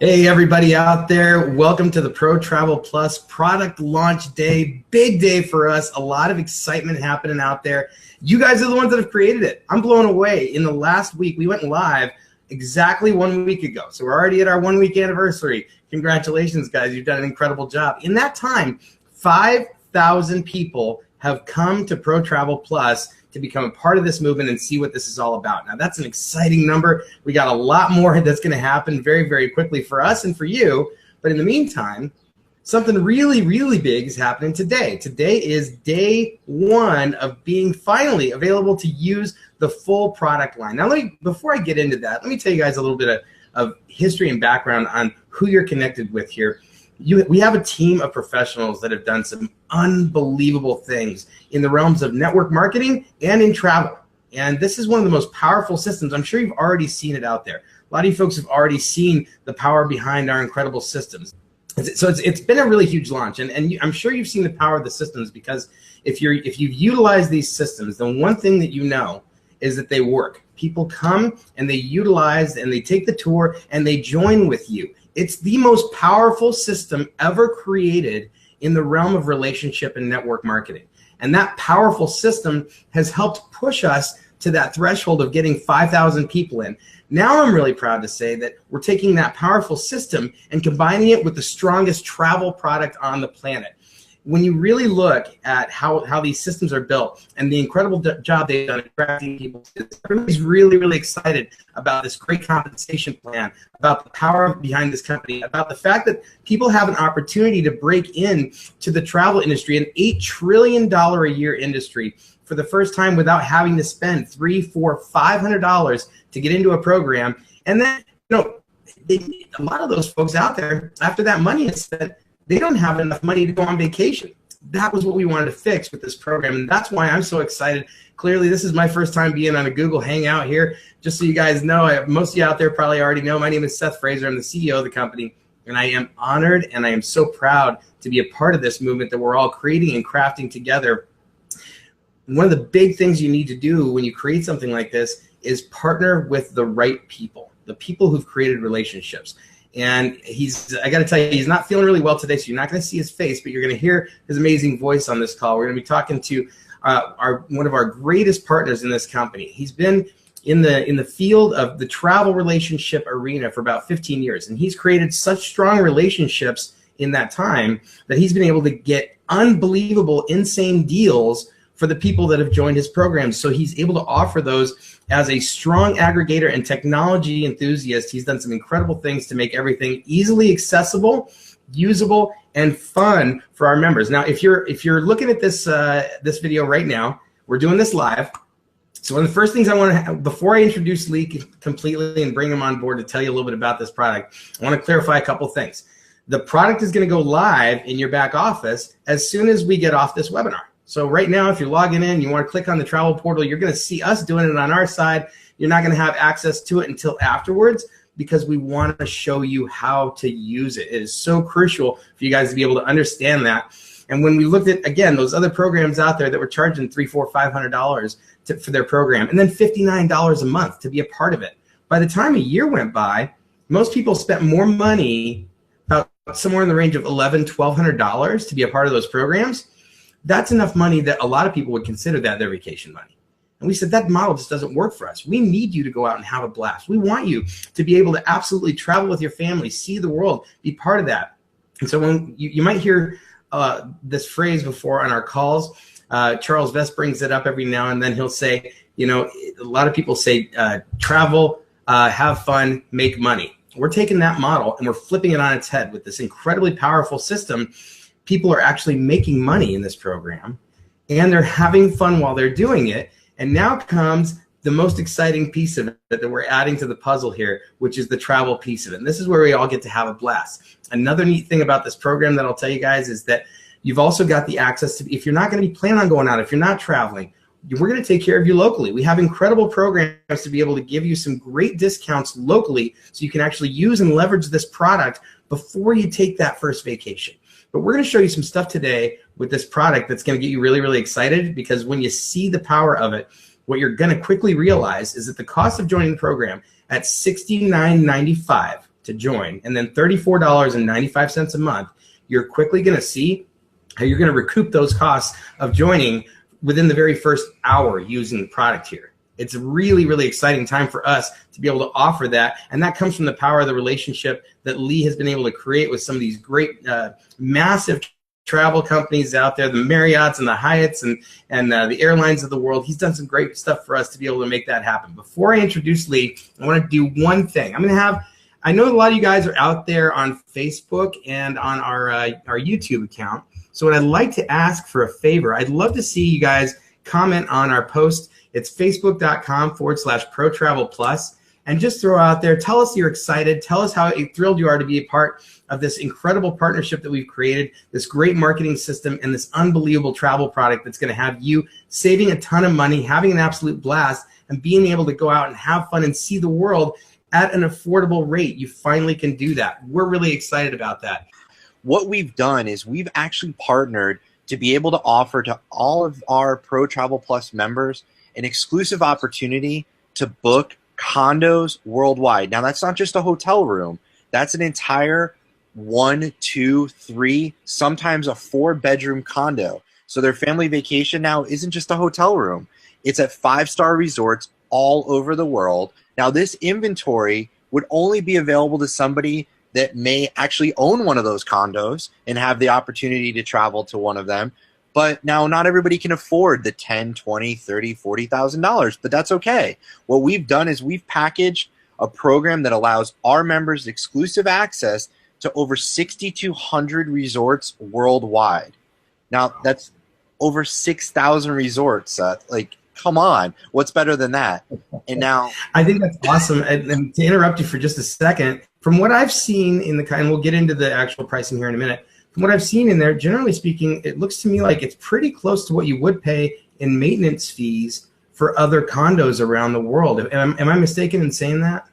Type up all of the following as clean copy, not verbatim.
Hey, everybody out there. Welcome to the Pro Travel Plus product launch day. Big day for us. A lot of excitement happening out there. You guys are the ones that have created it. I'm blown away. In the last week, we went live exactly 1 week ago. So we're already at our 1 week anniversary. Congratulations, guys. You've done an incredible job. In that time, 5,000 people have come to Pro Travel Plus to become a part of this movement and see what this is all about. Now, that's an exciting number. We got a lot more that's going to happen very, very quickly for us and for you. But in the meantime, something really, really big is happening today. Today is day one of being finally available to use the full product line. Now, before I get into that, let me tell you guys a little bit of history and background on who you're connected with here. We have a team of professionals that have done some unbelievable things in the realms of network marketing and in travel. And this is one of the most powerful systems. I'm sure you've already seen it out there. A lot of you folks have already seen the power behind our incredible systems. So it's been a really huge launch. And I'm sure you've seen the power of the systems, because if you've utilized these systems, then one thing that you know is that they work. People come and they utilize and they take the tour and they join with you. It's the most powerful system ever created in the realm of relationship and network marketing. And that powerful system has helped push us to that threshold of getting 5,000 people in. Now I'm really proud to say that we're taking that powerful system and combining it with the strongest travel product on the planet. When you really look at how these systems are built and the incredible job they've done attracting people to this, everybody's really, really excited about this great compensation plan, about the power behind this company, about the fact that people have an opportunity to break in to the travel industry, an $8 trillion a year industry, for the first time without having to spend $300, $400, $500 to get into a program. And then, a lot of those folks out there, after that money is spent, they don't have enough money to go on vacation. That was what we wanted to fix with this program, and that's why I'm so excited. Clearly, this is my first time being on a Google Hangout here. Just so you guys know, most of you out there probably already know, my name is Seth Fraser. I'm the CEO of the company, and I am honored and I am so proud to be a part of this movement that we're all creating and crafting together. One of the big things you need to do when you create something like this is partner with the right people, the people who've created relationships. And I got to tell you, he's not feeling really well today, so you're not going to see his face, but you're going to hear his amazing voice on this call. We're going to be talking to one of our greatest partners in this company. He's been in the field of the travel relationship arena for about 15 years, and he's created such strong relationships in that time that he's been able to get unbelievable, insane deals for the people that have joined his programs. So he's able to offer those as a strong aggregator and technology enthusiast. He's done some incredible things to make everything easily accessible, usable, and fun for our members. Now, if you're looking at this video right now, we're doing this live. So one of the first things I want to, before I introduce Lee completely and bring him on board to tell you a little bit about this product, I want to clarify a couple things. The product is going to go live in your back office as soon as we get off this webinar. So right now, if you're logging in, you want to click on the travel portal, you're going to see us doing it on our side. You're not going to have access to it until afterwards, because we want to show you how to use it. It is so crucial for you guys to be able to understand that. And when we looked at, again, those other programs out there that were charging $300, $400, $500 for their program, and then $59 a month to be a part of it, by the time a year went by, most people spent more money, about somewhere in the range of $1,100, $1,200 to be a part of those programs. That's enough money that a lot of people would consider that their vacation money. And we said that model just doesn't work for us. We need you to go out and have a blast. We want you to be able to absolutely travel with your family, see the world, be part of that. And so when you might hear this phrase before on our calls, Charles Vest brings it up every now and then. He'll say, a lot of people say travel, have fun, make money. We're taking that model and we're flipping it on its head with this incredibly powerful system. People are actually making money in this program, and they're having fun while they're doing it. And now comes the most exciting piece of it that we're adding to the puzzle here, which is the travel piece of it. And this is where we all get to have a blast. Another neat thing about this program that I'll tell you guys is that you've also got the access to, if you're not going to be planning on going out, if you're not traveling, we're going to take care of you locally. We have incredible programs to be able to give you some great discounts locally so you can actually use and leverage this product before you take that first vacation. But we're going to show you some stuff today with this product that's going to get you really, really excited, because when you see the power of it, what you're going to quickly realize is that the cost of joining the program at $69.95 to join, and then $34.95 a month, you're quickly going to see how you're going to recoup those costs of joining within the very first hour using the product here. It's a really, really exciting time for us to be able to offer that. And that comes from the power of the relationship that Lee has been able to create with some of these great, massive travel companies out there, the Marriotts and the Hyatts and the airlines of the world. He's done some great stuff for us to be able to make that happen. Before I introduce Lee, I want to do one thing. I know a lot of you guys are out there on Facebook and on our YouTube account. So what I'd like to ask for a favor, I'd love to see you guys comment on our post. It's facebook.com/ProTravelPlus. And just throw out there, tell us you're excited. Tell us how thrilled you are to be a part of this incredible partnership that we've created, this great marketing system, and this unbelievable travel product that's going to have you saving a ton of money, having an absolute blast, and being able to go out and have fun and see the world at an affordable rate. You finally can do that. We're really excited about that. What we've done is we've actually partnered to be able to offer to all of our Pro Travel Plus members an exclusive opportunity to book condos worldwide. Now, that's not just a hotel room. That's an entire 1, 2, 3, sometimes a 4-bedroom condo. So their family vacation now isn't just a hotel room. It's at 5-star resorts all over the world. Now, this inventory would only be available to somebody that may actually own one of those condos and have the opportunity to travel to one of them. But now not everybody can afford the $10,000, $20,000, $30,000, $40,000, but that's okay. What we've done is we've packaged a program that allows our members exclusive access to over 6,200 resorts worldwide. Now, that's over 6,000 resorts. Like, come on, what's better than that? And now, I think that's awesome. And to interrupt you for just a second, from what I've seen in the kind, we'll get into the actual pricing here in a minute. From what I've seen in there, generally speaking, it looks to me like it's pretty close to what you would pay in maintenance fees for other condos around the world. Am I mistaken in saying that?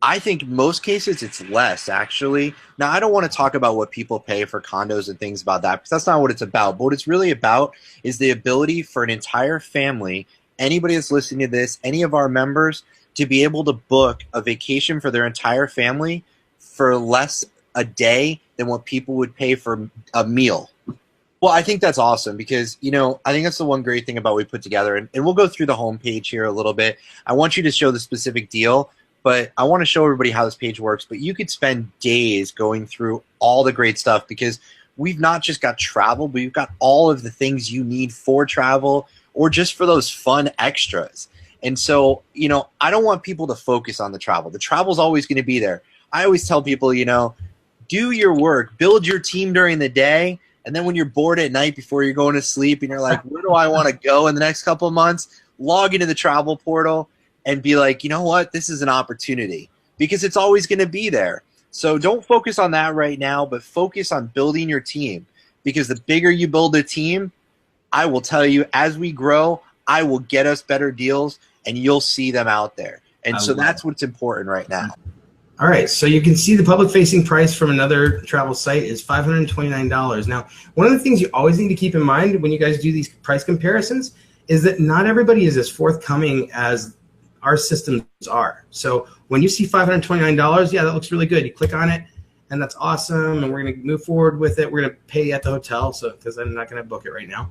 I think most cases it's less, actually. Now, I don't want to talk about what people pay for condos and things about that, because that's not what it's about. But what it's really about is the ability for an entire family, anybody that's listening to this, any of our members, to be able to book a vacation for their entire family for less a day than what people would pay for a meal. Well, I think that's awesome because, you know, I think that's the one great thing about what we put together. And we'll go through the homepage here a little bit. I want you to show the specific deal, but I want to show everybody how this page works. But you could spend days going through all the great stuff because we've not just got travel, but we've got all of the things you need for travel or just for those fun extras. And so, you know, I don't want people to focus on the travel. The travel's always going to be there. I always tell people, you know, do your work, build your team during the day, and then when you're bored at night before you're going to sleep and you're like, where do I want to go in the next couple of months? Log into the travel portal and be like, you know what? This is an opportunity because it's always going to be there. So don't focus on that right now, but focus on building your team because the bigger you build a team, I will tell you, as we grow, I will get us better deals and you'll see them out there. And so that's what's important right now. All right, so you can see the public-facing price from another travel site is $529. Now, one of the things you always need to keep in mind when you guys do these price comparisons is that not everybody is as forthcoming as our systems are. So when you see $529, yeah, that looks really good. You click on it, and that's awesome, and we're going to move forward with it. We're going to pay at the hotel, so because I'm not going to book it right now.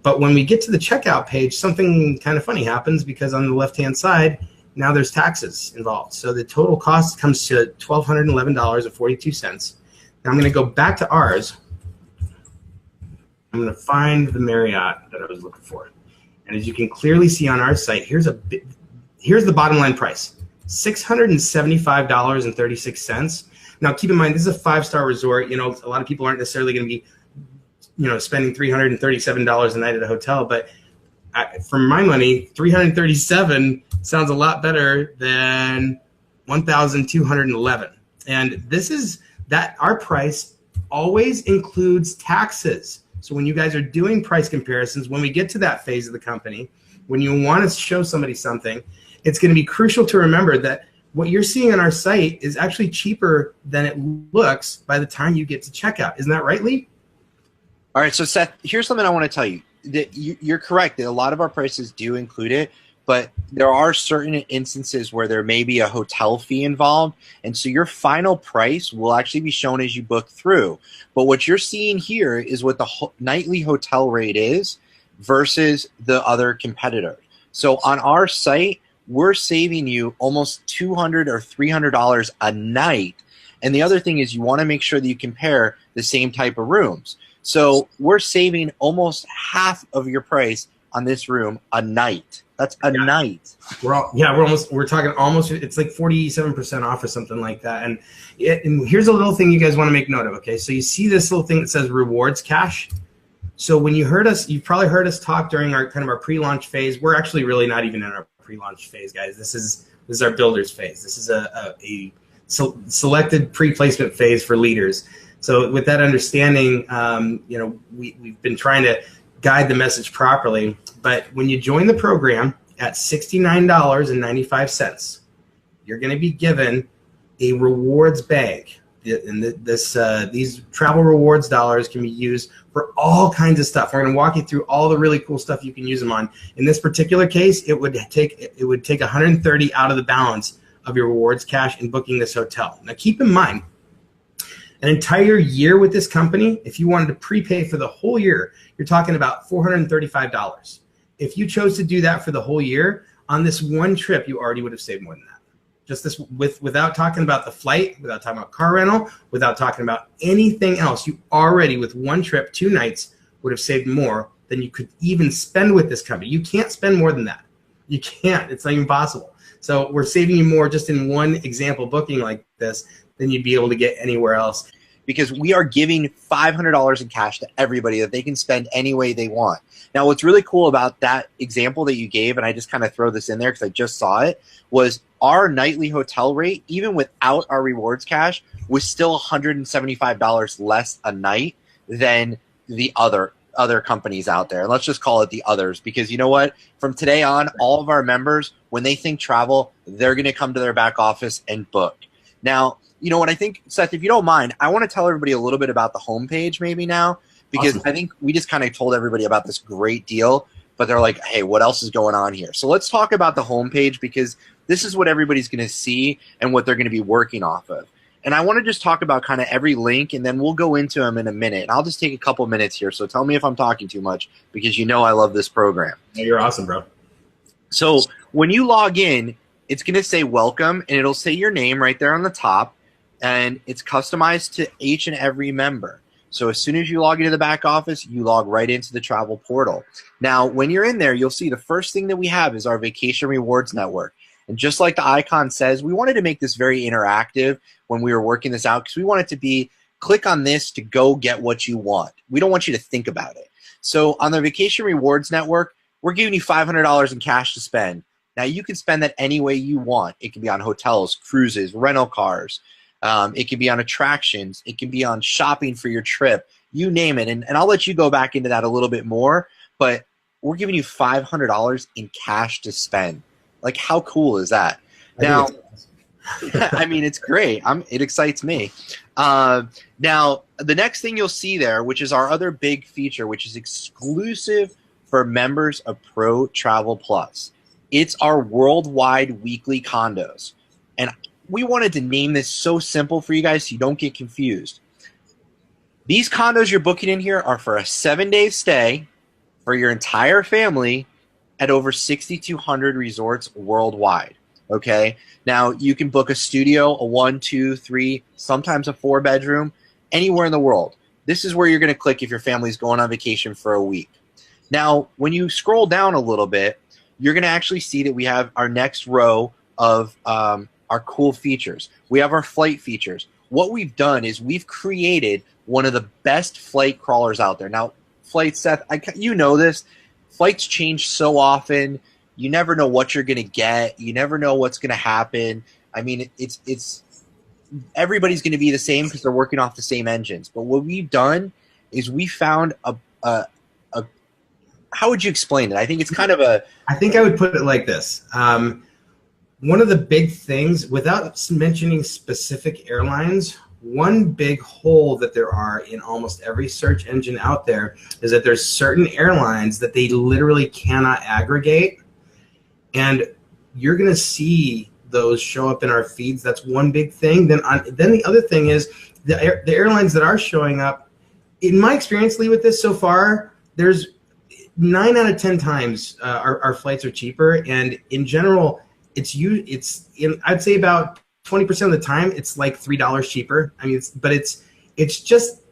But when we get to the checkout page, something kind of funny happens because on the left-hand side, now there's taxes involved. So the total cost comes to $1,211.42. Now I'm going to go back to ours. I'm going to find the Marriott that I was looking for. And as you can clearly see on our site, here's the bottom line price, $675.36. Now keep in mind, this is a 5-star resort. You know, a lot of people aren't necessarily going to be, you know, spending $337 a night at a hotel, but for my money, $337 sounds a lot better than $1,211. And this is that our price always includes taxes. So when you guys are doing price comparisons, when we get to that phase of the company, when you want to show somebody something, it's going to be crucial to remember that what you're seeing on our site is actually cheaper than it looks by the time you get to checkout. Isn't that right, Lee? All right, so Seth, here's something I want to tell you. That you're correct that a lot of our prices do include it, but there are certain instances where there may be a hotel fee involved, and so your final price will actually be shown as you book through. But what you're seeing here is what the nightly hotel rate is versus the other competitor. So on our site, we're saving you almost $200 or $300 a night. And the other thing is you want to make sure that you compare the same type of rooms. So we're saving almost half of your price on this room a night. That's a night. We're talking almost, it's like 47% off or something like that. And here's a little thing you guys want to make note of. Okay. So you see this little thing that says rewards cash. So when you've probably heard us talk during our kind of our pre-launch phase. We're actually really not even in our pre-launch phase, guys. This is our builders phase. This is a selected pre-placement phase for leaders. So with that understanding, we've been trying to guide the message properly. But when you join the program at $69.95, you're going to be given a rewards bag. And these travel rewards dollars can be used for all kinds of stuff. We're going to walk you through all the really cool stuff you can use them on. In this particular case, it would take $130 out of the balance of your rewards cash in booking this hotel. Now, keep in mind, an entire year with this company, if you wanted to prepay for the whole year, you're talking about $435. If you chose to do that for the whole year, on this one trip, you already would have saved more than that. Just this, without talking about the flight, without talking about car rental, without talking about anything else, you already, with one trip, 2 nights, would have saved more than you could even spend with this company. You can't spend more than that. You can't. It's not even possible. So we're saving you more just in one example booking like this than you'd be able to get anywhere else. Because we are giving $500 in cash to everybody that they can spend any way they want. Now, what's really cool about that example that you gave, and I just kind of throw this in there because I just saw it, was our nightly hotel rate, even without our rewards cash, was still $175 less a night than the other companies out there. And let's just call it the others, because you know what? From today on, all of our members, when they think travel, they're going to come to their back office and book. Now, you know what I think, Seth, if you don't mind, I want to tell everybody a little bit about the homepage maybe now, because awesome. I think we just kind of told everybody about this great deal, but they're like, hey, what else is going on here? So let's talk about the homepage, because this is what everybody's going to see and what they're going to be working off of. And I want to just talk about kind of every link, and then we'll go into them in a minute. And I'll just take a couple minutes here, so tell me if I'm talking too much, because you know I love this program. Yeah, you're awesome, bro. So when you log in, it's going to say welcome, and it'll say your name right there on the top. And it's customized to each and every member. So as soon as you log into the back office, you log right into the travel portal. Now, when you're in there, you'll see the first thing that we have is our Vacation Rewards Network. And just like the icon says, we wanted to make this very interactive when we were working this out, because we want it to be, click on this to go get what you want. We don't want you to think about it. So on the Vacation Rewards Network, we're giving you $500 in cash to spend. Now, you can spend that any way you want. It can be on hotels, cruises, rental cars. It can be on attractions. It can be on shopping for your trip. You name it. And I'll let you go back into that a little bit more. But we're giving you $500 in cash to spend. Like, how cool is that? Now, I mean, it's great. It excites me. Now, the next thing you'll see there, which is our other big feature, which is exclusive for members of Pro Travel Plus. It's our worldwide weekly condos. And we wanted to name this so simple for you guys so you don't get confused. These condos you're booking in here are for a 7-day stay for your entire family at over 6,200 resorts worldwide. Okay? Now, you can book a studio, a 1, 2, 3, sometimes a 4-bedroom, anywhere in the world. This is where you're going to click if your family's going on vacation for a week. Now, when you scroll down a little bit, you're going to actually see that we have our next row of our cool features. We have our flight features. What we've done is we've created one of the best flight crawlers out there. Now, flights, Seth, you know this. Flights change so often. You never know what you're going to get. You never know what's going to happen. I mean, it's everybody's going to be the same because they're working off the same engines. But what we've done is we found a how would you explain it? I think it's kind of a... I think I would put it like this. One of the big things, without mentioning specific airlines, one big hole that there are in almost every search engine out there is that there's certain airlines that they literally cannot aggregate. And you're going to see those show up in our feeds. That's one big thing. Then the other thing is the airlines that are showing up. In my experience, Lee, with this so far, there's 9 out of 10 times our flights are cheaper, and in general, I'd say about 20% of the time it's like $3 cheaper. I mean, it's just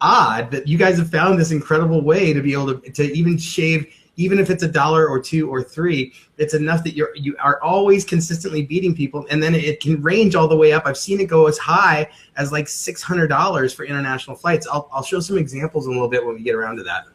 odd that you guys have found this incredible way to be able to even shave, even if it's $1 or $2 or $3. It's enough that you are always consistently beating people, and then it can range all the way up. I've seen it go as high as like $600 for international flights. I'll show some examples in a little bit when we get around to that.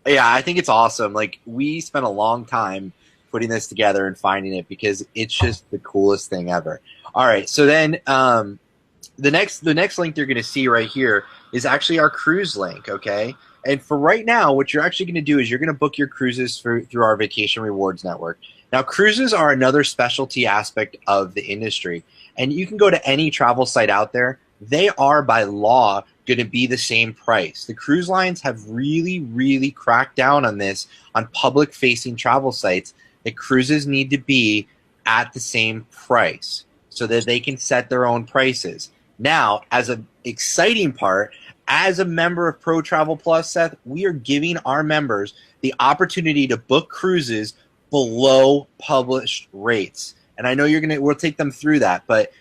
Yeah, I think it's awesome. Like, we spent a long time putting this together and finding it because it's just the coolest thing ever. All right, so then the next link you're going to see right here is actually our cruise link, okay? And for right now, what you're actually going to do is you're going to book your cruises through our Vacation Rewards Network. Now, cruises are another specialty aspect of the industry, and you can go to any travel site out there. They are, by law, going to be the same price. The cruise lines have really, really cracked down on this on public-facing travel sites, that cruises need to be at the same price so that they can set their own prices. Now, as an exciting part, as a member of Pro Travel Plus, Seth, we are giving our members the opportunity to book cruises below published rates. And I know we'll take them through that, but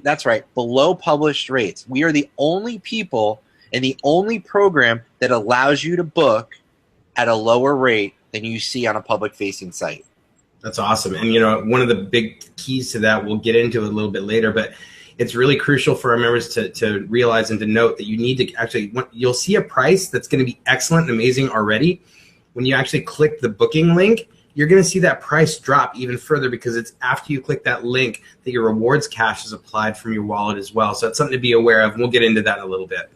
that's right, below published rates. We are the only people and the only program that allows you to book at a lower rate than you see on a public-facing site. That's awesome. And, one of the big keys to that, we'll get into it a little bit later, but it's really crucial for our members to realize and to note that you need to actually, you'll see a price that's going to be excellent and amazing already. When you actually click the booking link, you're going to see that price drop even further, because it's after you click that link that your rewards cash is applied from your wallet as well. So it's something to be aware of, and we'll get into that in a little bit.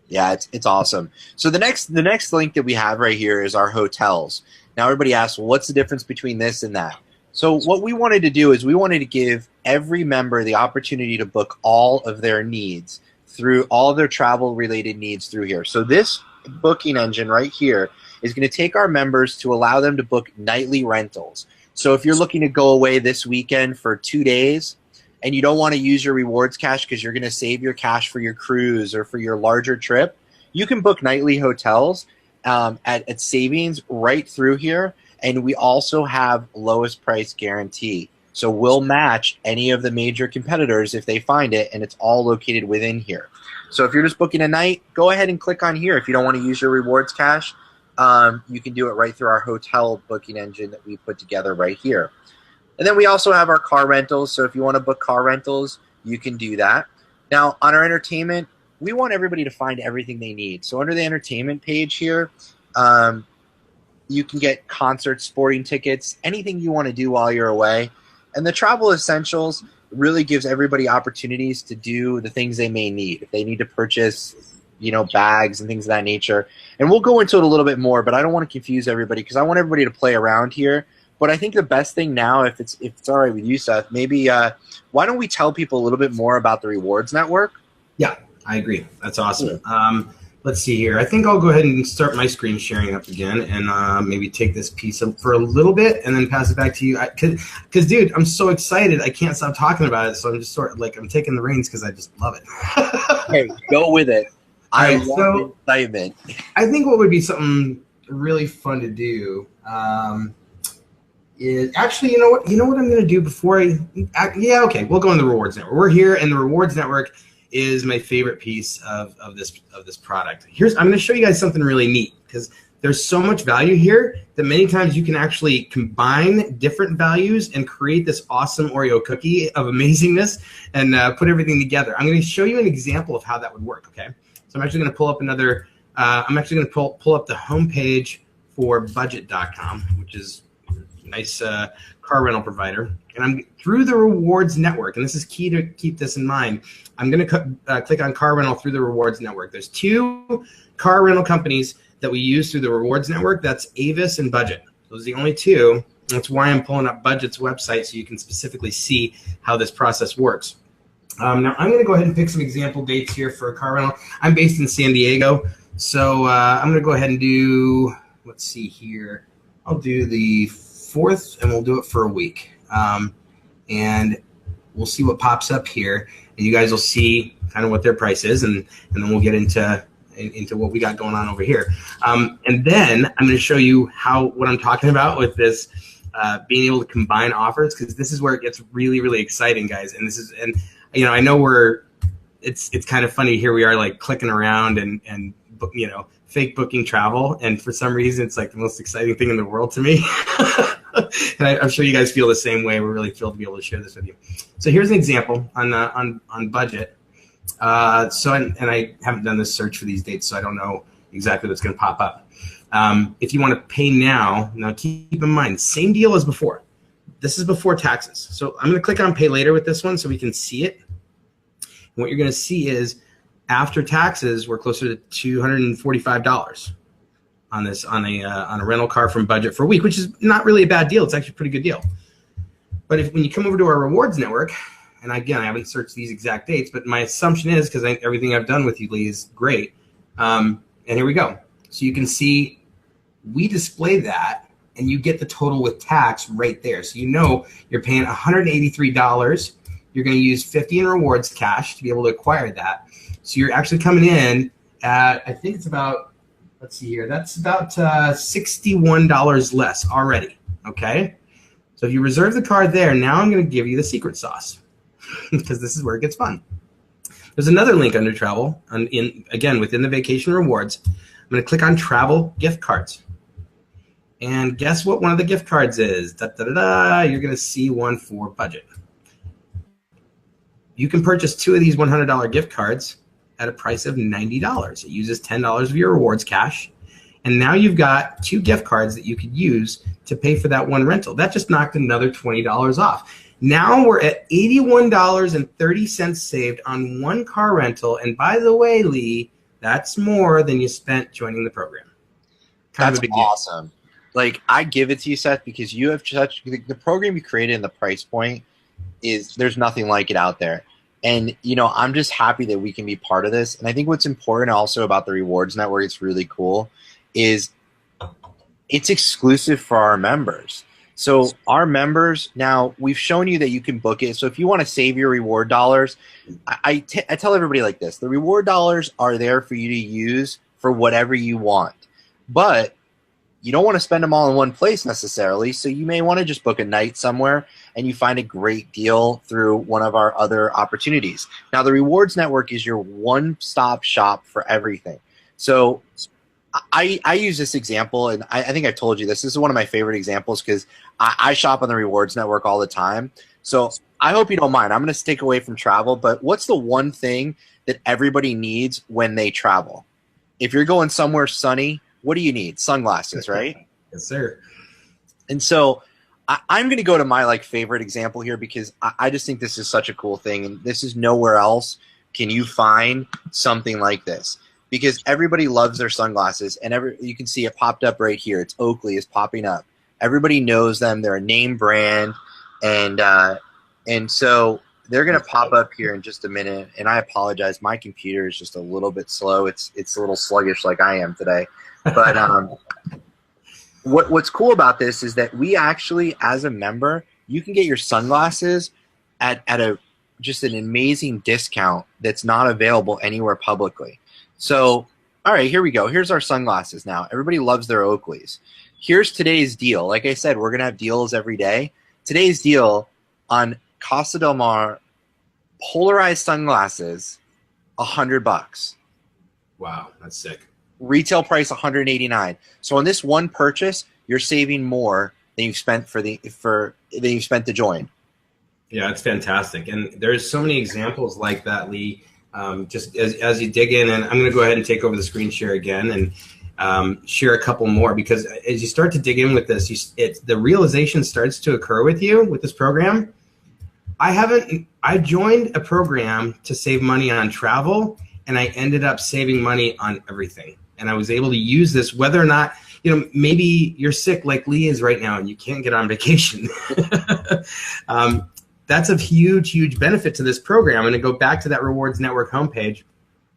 Yeah, it's awesome. So the next link that we have right here is our hotels. Now, everybody asks, well, what's the difference between this and that? So what we wanted to do is we wanted to give every member the opportunity to book all of their needs through all of their travel-related needs through here. So this booking engine right here is going to take our members to allow them to book nightly rentals. So if you're looking to go away this weekend for 2 days and you don't want to use your rewards cash because you're going to save your cash for your cruise or for your larger trip, you can book nightly hotels at savings right through here. And we also have lowest price guarantee. So we'll match any of the major competitors if they find it, and it's all located within here. So if you're just booking a night, go ahead and click on here. If you don't want to use your rewards cash, you can do it right through our hotel booking engine that we put together right here. And then we also have our car rentals. So if you want to book car rentals, you can do that. Now, on our entertainment, we want everybody to find everything they need. So under the entertainment page here, you can get concerts, sporting tickets, anything you want to do while you're away. And the Travel Essentials really gives everybody opportunities to do the things they may need. If they need to purchase, bags and things of that nature. And we'll go into it a little bit more, but I don't want to confuse everybody because I want everybody to play around here. But I think the best thing now, if it's all right with you, Seth, maybe why don't we tell people a little bit more about the Rewards Network? Yeah, I agree. That's awesome. Let's see here. I think I'll go ahead and start my screen sharing up again and maybe take this piece up for a little bit and then pass it back to you. Because, dude, I'm so excited. I can't stop talking about it. So I'm just sort of like, I'm taking the reins because I just love it. Hey, go with it. I love the excitement. I think what would be something really fun to do is actually, you know what I'm going to do before okay, we'll go in the Rewards Network. We're here, and the Rewards Network is my favorite piece of this product. I'm going to show you guys something really neat because there's so much value here that many times you can actually combine different values and create this awesome Oreo cookie of amazingness and put everything together. I'm going to show you an example of how that would work, okay? So I'm actually going to pull up pull up the homepage for budget.com, which is a nice car rental provider. And I'm through the Rewards Network, and this is key to keep this in mind. I'm going to click on car rental through the Rewards Network. There's 2 car rental companies that we use through the Rewards Network. That's Avis and Budget. Those are the only 2. That's why I'm pulling up Budget's website so you can specifically see how this process works. Now, I'm going to go ahead and pick some example dates here for a car rental. I'm based in San Diego, so I'm going to go ahead and do, let's see here. I'll do the 4th, and we'll do it for a week. And we'll see what pops up here. And you guys will see kind of what their price is, and then we'll get into what we got going on over here. And then I'm going to show you what I'm talking about with this being able to combine offers, because this is where it gets really, really exciting, guys. And I know it's kind of funny. Here we are, like clicking around and fake booking travel, and for some reason it's like the most exciting thing in the world to me. And I'm sure you guys feel the same way. We're really thrilled to be able to share this with you. So here's an example on budget. And I haven't done this search for these dates, so I don't know exactly what's going to pop up. If you want to pay now keep in mind, same deal as before. This is before taxes. So I'm going to click on pay later with this one so we can see it. And what you're going to see is after taxes, we're closer to $245 on a rental car from Budget for a week, which is not really a bad deal. It's actually a pretty good deal. But when you come over to our rewards network, and again, I haven't searched these exact dates, but my assumption is, because everything I've done with you, Lee, is great. And here we go. So you can see we display that, and you get the total with tax right there. So you're paying $183. You're going to use $50 in rewards cash to be able to acquire that. So you're actually coming in at, I think it's about, let's see here, that's about $61 less already, okay? So if you reserve the car there, now I'm going to give you the secret sauce, because this is where it gets fun. There's another link under travel, again, within the vacation rewards. I'm going to click on travel gift cards. And guess what one of the gift cards is? You're going to see one for Budget. You can purchase 2 of these $100 gift cards at a price of $90. It uses $10 of your rewards cash. And now you've got 2 gift cards that you could use to pay for that one rental. That just knocked another $20 off. Now we're at $81.30 saved on one car rental. And by the way, Lee, that's more than you spent joining the program. That's awesome. Like, I give it to you, Seth, because you have the program you created and the price point there's nothing like it out there. And, I'm just happy that we can be part of this. And I think what's important also about the Rewards Network, it's really cool, is it's exclusive for our members. So our members, now we've shown you that you can book it. So if you want to save your reward dollars, I tell everybody like this: the reward dollars are there for you to use for whatever you want. But you don't want to spend them all in one place necessarily. So you may want to just book a night somewhere and you find a great deal through one of our other opportunities. Now, the Rewards Network is your one-stop shop for everything. So I use this example, and I think I've told you this. This is one of my favorite examples because I shop on the Rewards Network all the time. So I hope you don't mind. I'm going to stick away from travel, but what's the one thing that everybody needs when they travel? If you're going somewhere sunny, what do you need? Sunglasses, right? Yes, sir. And so I'm going to go to my favorite example here because I just think this is such a cool thing, and this is nowhere else can you find something like this. Because everybody loves their sunglasses, and you can see it popped up right here. It's Oakley is popping up. Everybody knows them. They're a name brand, and so they're going to pop up here in just a minute. And I apologize, my computer is just a little bit slow. It's a little sluggish like I am today. But what's cool about this is that we actually, as a member, you can get your sunglasses at just an amazing discount that's not available anywhere publicly. So, all right, here we go. Here's our sunglasses now. Everybody loves their Oakleys. Here's today's deal. Like I said, we're going to have deals every day. Today's deal on Costa Del Mar polarized sunglasses, $100. Wow, that's sick. Retail price $189. So on this one purchase, you're saving more than you've spent to join. Yeah, it's fantastic. And there's so many examples like that, Lee. Just as you dig in, and I'm going to go ahead and take over the screen share again and share a couple more, because as you start to dig in with this, the realization starts to occur with you with this program. I joined a program to save money on travel, and I ended up saving money on everything. And I was able to use this, whether or not, maybe you're sick like Lee is right now and you can't get on vacation. That's a huge, huge benefit to this program. I'm going to go back to that Rewards Network homepage.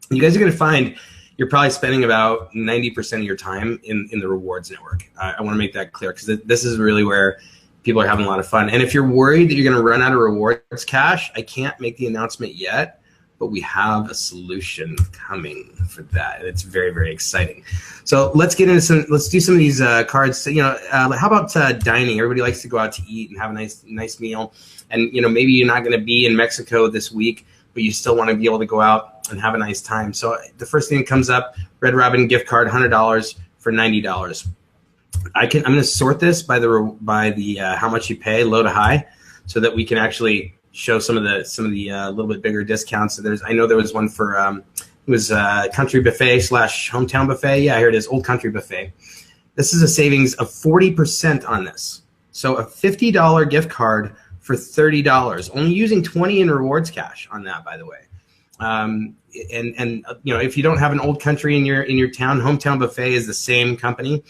You guys are going to find you're probably spending about 90% of your time in the rewards network. I want to make that clear because this is really where people are having a lot of fun. And if you're worried that you're going to run out of rewards cash, I can't make the announcement yet, but we have a solution coming for that. And it's very, very exciting. So let's get into let's do some of these cards. How about dining? Everybody likes to go out to eat and have a nice meal. And, maybe you're not going to be in Mexico this week, but you still want to be able to go out and have a nice time. So the first thing that comes up, Red Robin gift card, $100 for $90. I'm going to sort this by the how much you pay, low to high, so that we can actually show some of the little bit bigger discounts. So I know there was one for it was Country Buffet / Hometown Buffet. Yeah, here it is, Old Country Buffet. This is a savings of 40% on this. So a $50 gift card for $30, only using 20 in rewards cash on that, by the way. And if you don't have an Old Country in your town, Hometown Buffet is the same company,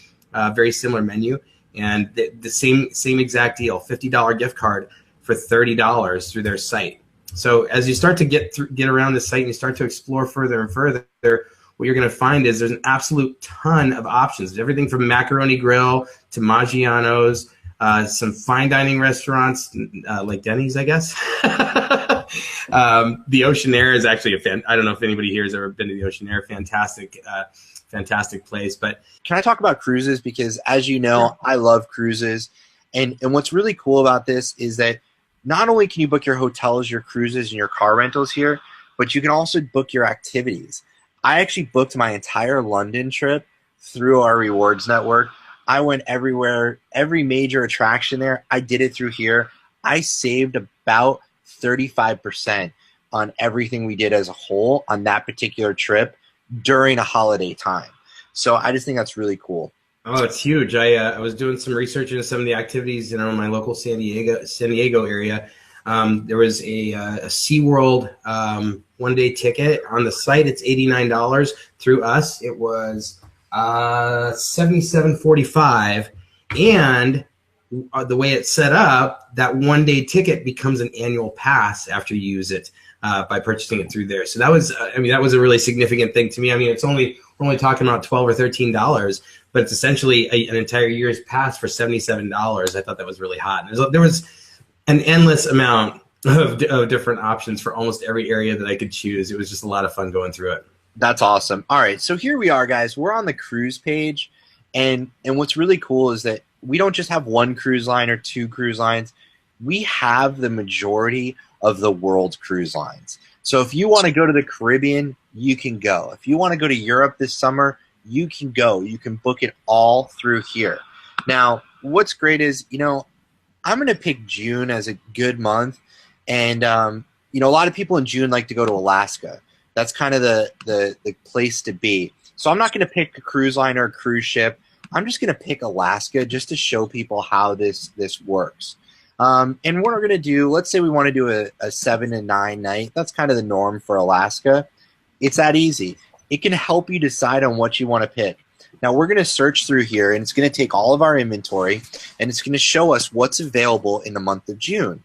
very similar menu, and the same exact deal, $50 gift card for $30 through their site. So as you start to get around the site and you start to explore further and further, what you're going to find is there's an absolute ton of options. Everything from Macaroni Grill to Maggiano's, some fine dining restaurants like Denny's, I guess. The Oceanaire is actually I don't know if anybody here has ever been to the Oceanaire. Fantastic place. But can I talk about cruises? Because as you know, I love cruises. And what's really cool about this is that not only can you book your hotels, your cruises, and your car rentals here, but you can also book your activities. I actually booked my entire London trip through our rewards network. I went everywhere, every major attraction there. I did it through here. I saved about 35% on everything we did as a whole on that particular trip during a holiday time. So I just think that's really cool. Oh, it's huge. I was doing some research into some of the activities in my local San Diego area. There was a SeaWorld one-day ticket on the site. It's $89. Through us, it was $77.45, and the way it's set up, that one-day ticket becomes an annual pass after you use it by purchasing it through there. So that was a really significant thing to me. We're only talking about $12 or $13, but it's essentially an entire year's pass for $77. I thought that was really hot. And there was an endless amount of different options for almost every area that I could choose. It was just a lot of fun going through it. That's awesome. All right, so here we are, guys. We're on the cruise page, and what's really cool is that we don't just have one cruise line or two cruise lines. We have the majority of the world's cruise lines. So if you want to go to the Caribbean, you can go. If you want to go to Europe this summer, you can go. You can book it all through here. Now, what's great is, I'm going to pick June as a good month, and a lot of people in June like to go to Alaska. That's kind of the place to be. So I'm not going to pick a cruise line or a cruise ship. I'm just going to pick Alaska just to show people how this works. And what we're going to do, let's say we want to do a 7 and 9 night. That's kind of the norm for Alaska. It's that easy. It can help you decide on what you want to pick. Now we're going to search through here, and it's going to take all of our inventory, and it's going to show us what's available in the month of June.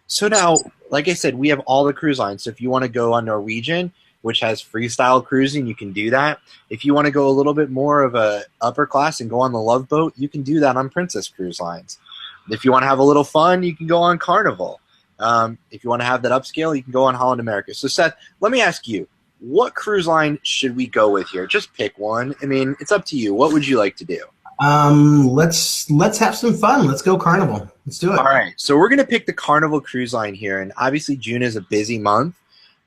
So now, like I said, we have all the cruise lines. So if you want to go on Norwegian, which has freestyle cruising, you can do that. If you want to go a little bit more of a upper class and go on the Love Boat, you can do that on Princess Cruise Lines. If you want to have a little fun, you can go on Carnival. If you want to have that upscale, you can go on Holland America. So Seth, let me ask you, what cruise line should we go with here? Just pick one. It's up to you. What would you like to do? Let's have some fun. Let's go Carnival. Let's do it. All right. So we're going to pick the Carnival Cruise Line here. And obviously June is a busy month.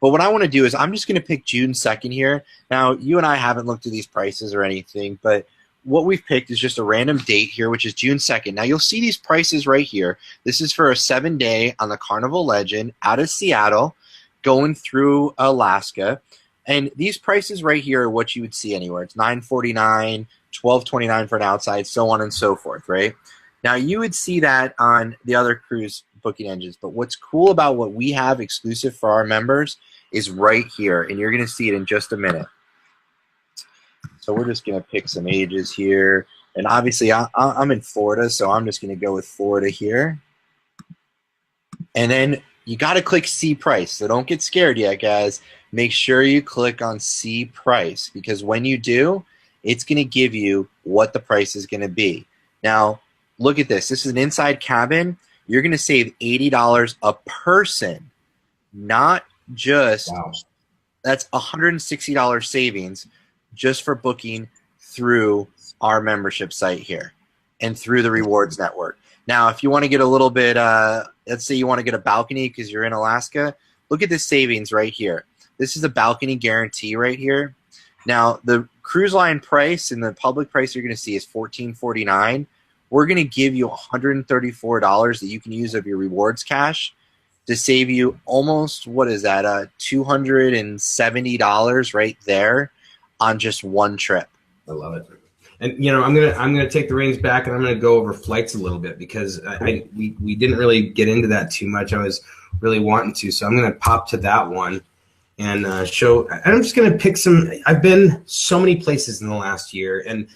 But what I want to do is I'm just going to pick June 2nd here. Now, you and I haven't looked at these prices or anything, but what we've picked is just a random date here, which is June 2nd. Now, you'll see these prices right here. This is for a 7-day on the Carnival Legend out of Seattle going through Alaska. And these prices right here are what you would see anywhere. It's $949, $1229 for an outside, so on and so forth, right? Now, you would see that on the other cruise booking engines. But what's cool about what we have exclusive for our members is right here, and you're going to see it in just a minute. So we're just going to pick some ages here. And obviously, I'm in Florida, so I'm just going to go with Florida here. And then you got to click see price. So don't get scared yet, guys. Make sure you click on see price, because when you do, it's going to give you what the price is going to be. Now, look at this. This is an inside cabin. You're going to save $80 a person, not just, Wow. That's $160 savings just for booking through our membership site here and through the rewards network. Now, if you want to get a little bit, let's say you want to get a balcony because you're in Alaska, look at this savings right here. This is a balcony guarantee right here. Now, the cruise line price and the public price you're going to see is $14.49. We're going to give you $134 that you can use of your rewards cash to save you almost, what is that, $270 right there on just one trip. I love it. And you know, I'm gonna take the reins back, and I'm gonna go over flights a little bit, because we didn't really get into that too much. I was really wanting to, so I'm gonna pop to that one and show. I'm just gonna pick some. I've been so many places in the last year, and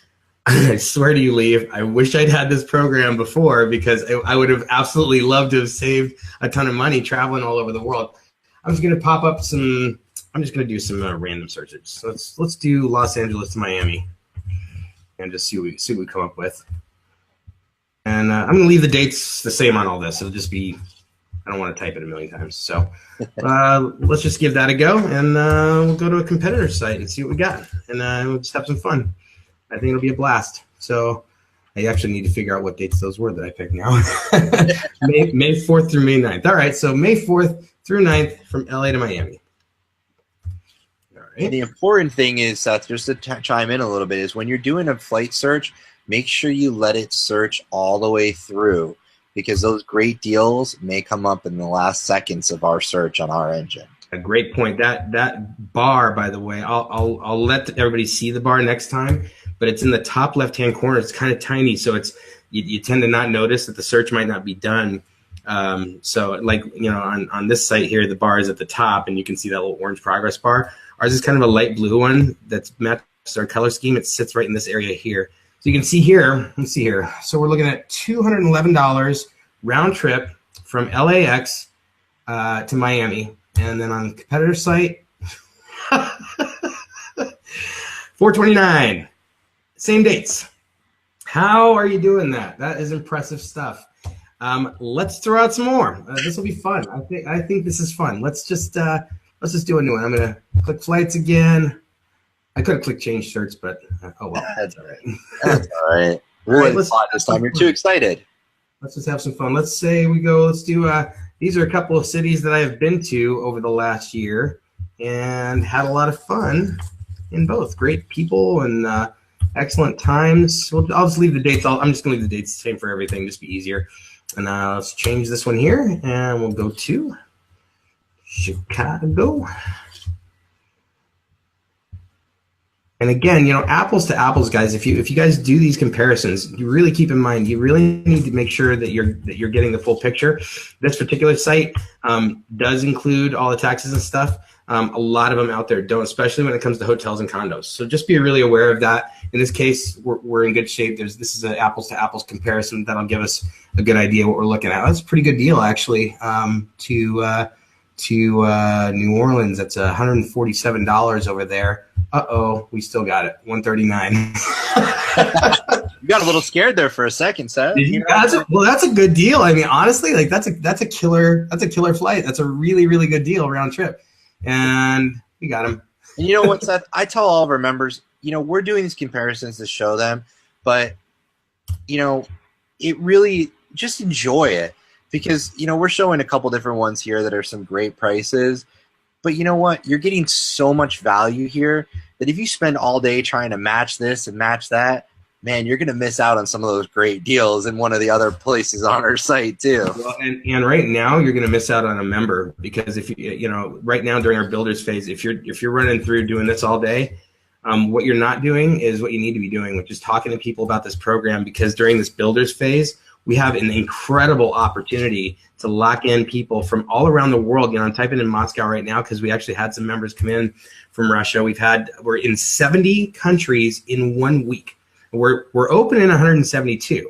I swear to you, Lee, I wish I'd had this program before, because I would have absolutely loved to have saved a ton of money traveling all over the world. I'm just gonna pop up some. I'm just gonna do some random searches. So let's do Los Angeles to Miami, and just see what we come up with. And I'm gonna leave the dates the same on all this. It'll just be. I don't want to type it a million times. So let's just give that a go, and we'll go to a competitor site and see what we got, and we'll just have some fun. I think it'll be a blast. So I actually need to figure out what dates those were that I picked now. May 4th through May 9th. All right, so May 4th through 9th from LA to Miami. All right. And the important thing is, Seth, just to chime in a little bit, is when you're doing a flight search, make sure you let it search all the way through, because those great deals may come up in the last seconds of our search on our engine. A great point. That bar, by the way, I'll let everybody see the bar next time, but it's in the top left-hand corner. It's kind of tiny, so it's you tend to not notice that the search might not be done. So, like, you know, on this site here, the bar is at the top, and you can see that little orange progress bar. Ours is kind of a light blue one that's matches our color scheme. It sits right in this area here. So you can see here. Let's see here. So we're looking at $211 round trip from LAX to Miami. And then on the competitor site, $429. Same dates. How are you doing that? That is impressive stuff. Let's throw out some more. This will be fun. I think this is fun. Let's just do a new one. I'm gonna click flights again. I could have clicked change shirts, but oh well. That's all right. That's all right. Let's this time. You're too excited. Let's just have some fun. Let's say we go. Let's do. These are a couple of cities that I have been to over the last year and had a lot of fun in both. Great people and excellent times. Well, I'll just leave the dates. I'm just going to leave the dates the same for everything, just be easier. And let's change this one here, and we'll go to Chicago. And again, you know, apples to apples, guys. If you guys do these comparisons, you really keep in mind, you really need to make sure that you're getting the full picture. This particular site does include all the taxes and stuff. A lot of them out there don't, especially when it comes to hotels and condos. So just be really aware of that. In this case, we're in good shape. This is an apples to apples comparison that'll give us a good idea what we're looking at. That's a pretty good deal, actually, to New Orleans. That's $147 over there. We still got it. $139. You got a little scared there for a second, Seth. That's a good deal. I mean, honestly, like that's a killer flight. That's a really, really good deal round trip. And we got him. And you know what, Seth? I tell all of our members, you know, we're doing these comparisons to show them, but you know, it really just enjoy it, because you know, we're showing a couple different ones here that are some great prices. But you know what? You're getting so much value here that if you spend all day trying to match this and match that, man, you're going to miss out on some of those great deals in one of the other places on our site too. Well, and right now you're going to miss out on a member, because if you know, right now during our builders phase, if you're running through doing this all day, what you're not doing is what you need to be doing, which is talking to people about this program, because during this builders phase, we have an incredible opportunity to lock in people from all around the world. You know, I'm typing in Moscow right now because we actually had some members come in from Russia. We're in 70 countries in 1 week. We're open in 172.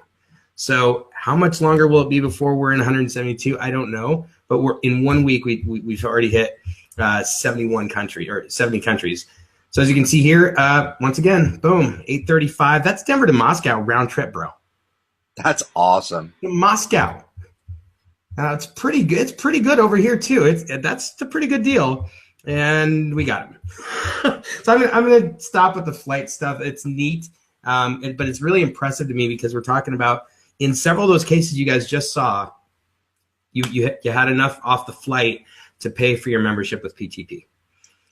So how much longer will it be before we're in 172? I don't know. but we're in 1 week we've already hit 70 countries. So as you can see here, once again, boom, 8:35. That's Denver to Moscow round trip, bro. That's awesome. Moscow. It's pretty good. It's pretty good over here too. That's a pretty good deal, and we got him. So I'm gonna stop with the flight stuff. It's neat, but it's really impressive to me because we're talking about in several of those cases you guys just saw, you had enough off the flight to pay for your membership with PTP.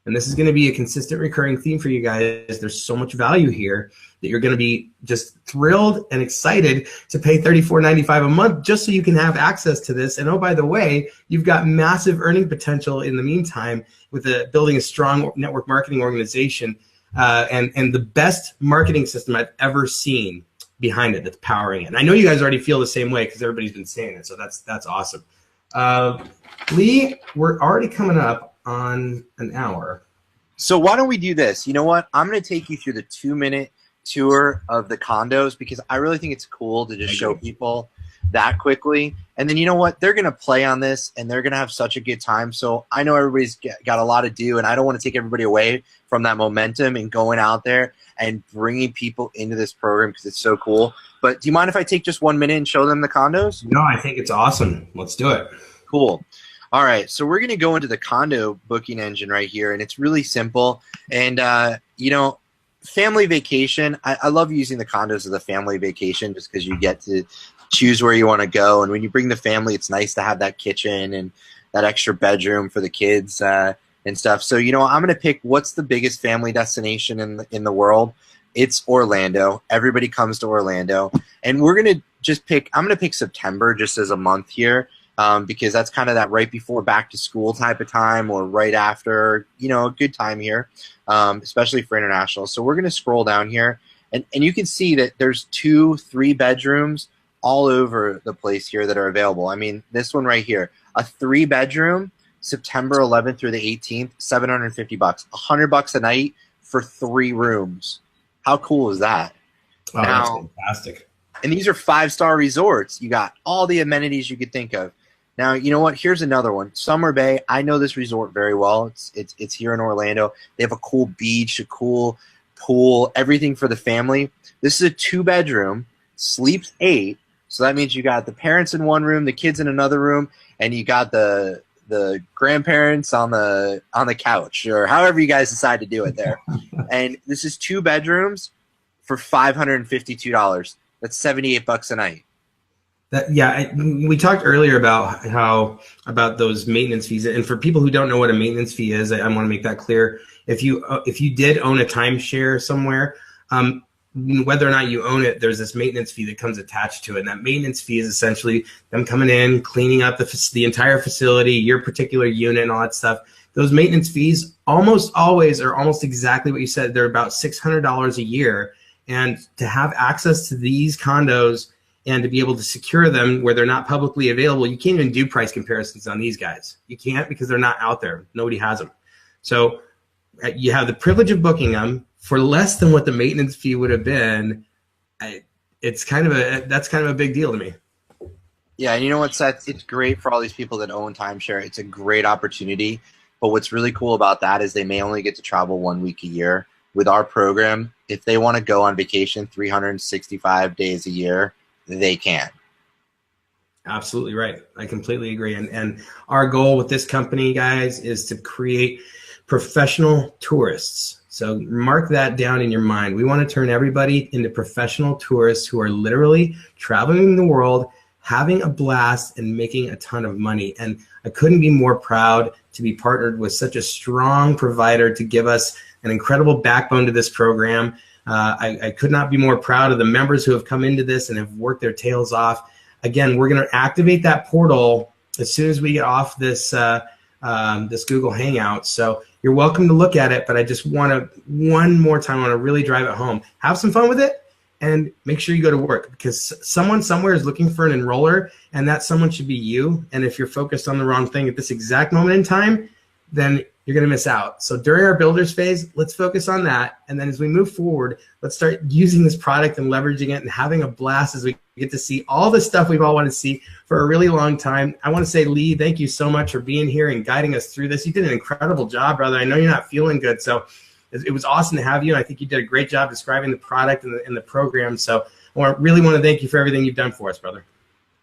And this is going to be a consistent recurring theme for you guys. There's so much value here that you're going to be just thrilled and excited to pay $34.95 a month just so you can have access to this. And oh, by the way, you've got massive earning potential in the meantime with building a strong network marketing organization and the best marketing system I've ever seen behind it that's powering it. And I know you guys already feel the same way because everybody's been saying it. So that's awesome. Lee, we're already coming up on an hour. So why don't we do this? You know what? I'm going to take you through the 2-minute tour of the condos because I really think it's cool to just show people that quickly. And then you know what? They're going to play on this and they're going to have such a good time. So I know everybody's got a lot to do and I don't want to take everybody away from that momentum and going out there and bringing people into this program because it's so cool. But do you mind if I take just 1 minute and show them the condos? No, I think it's awesome. Let's do it. Cool. All right, so we're going to go into the condo booking engine right here, and it's really simple. And, you know, family vacation, I love using the condos as a family vacation just because you get to choose where you want to go. And when you bring the family, it's nice to have that kitchen and that extra bedroom for the kids and stuff. So, you know, I'm going to pick what's the biggest family destination in the world. It's Orlando. Everybody comes to Orlando. And we're going to just pick – I'm going to pick September just as a month here. Because that's kind of that right before back to school type of time or right after, you know, a good time here, especially for international. So we're going to scroll down here and you can see that there's 2-3 bedrooms all over the place here that are available. I mean, this one right here, a 3-bedroom, September 11th through the 18th, $750, $100 a night for 3 rooms. How cool is that? Oh, that's fantastic. And these are 5-star resorts. You got all the amenities you could think of. Now, you know what? Here's another one. Summer Bay. I know this resort very well. It's here in Orlando. They have a cool beach, a cool pool, everything for the family. This is a 2-bedroom, sleeps 8. So that means you got the parents in one room, the kids in another room, and you got the grandparents on the couch or however you guys decide to do it there. And this is 2 bedrooms for $552. That's $78 a night. We talked earlier about those maintenance fees, and for people who don't know what a maintenance fee is, I want to make that clear. If you did own a timeshare somewhere, whether or not you own it, there's this maintenance fee that comes attached to it, and that maintenance fee is essentially them coming in, cleaning up the entire facility, your particular unit, and all that stuff. Those maintenance fees almost always are almost exactly what you said. They're about $600 a year, and to have access to these condos and to be able to secure them where they're not publicly available, you can't even do price comparisons on these guys. You can't because they're not out there. Nobody has them. So you have the privilege of booking them for less than what the maintenance fee would have been. That's kind of a big deal to me. Yeah, and you know what, Seth? It's great for all these people that own timeshare. It's a great opportunity. But what's really cool about that is they may only get to travel 1 week a year. With our program, if they want to go on vacation 365 days a year, they can. Absolutely right. I completely agree. And our goal with this company, guys, is to create professional tourists. So mark that down in your mind. We want to turn everybody into professional tourists who are literally traveling the world, having a blast, and making a ton of money. And I couldn't be more proud to be partnered with such a strong provider to give us an incredible backbone to this program. I could not be more proud of the members who have come into this and have worked their tails off. Again, we're going to activate that portal as soon as we get off this this Google Hangout. So you're welcome to look at it, but I just want to, one more time, I want to really drive it home. Have some fun with it and make sure you go to work because someone somewhere is looking for an enroller and that someone should be you. And if you're focused on the wrong thing at this exact moment in time, then you're going to miss out. So during our builders phase, let's focus on that. And then as we move forward, let's start using this product and leveraging it and having a blast as we get to see all the stuff we've all wanted to see for a really long time. I want to say, Lee, thank you so much for being here and guiding us through this. You did an incredible job, brother. I know you're not feeling good, so it was awesome to have you. And I think you did a great job describing the product and the program. So I really want to thank you for everything you've done for us, brother.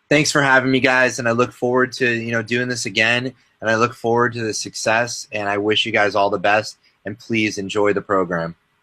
Thanks for having me, guys. And I look forward to, doing this again. And I look forward to the success. And I wish you guys all the best. And please enjoy the program.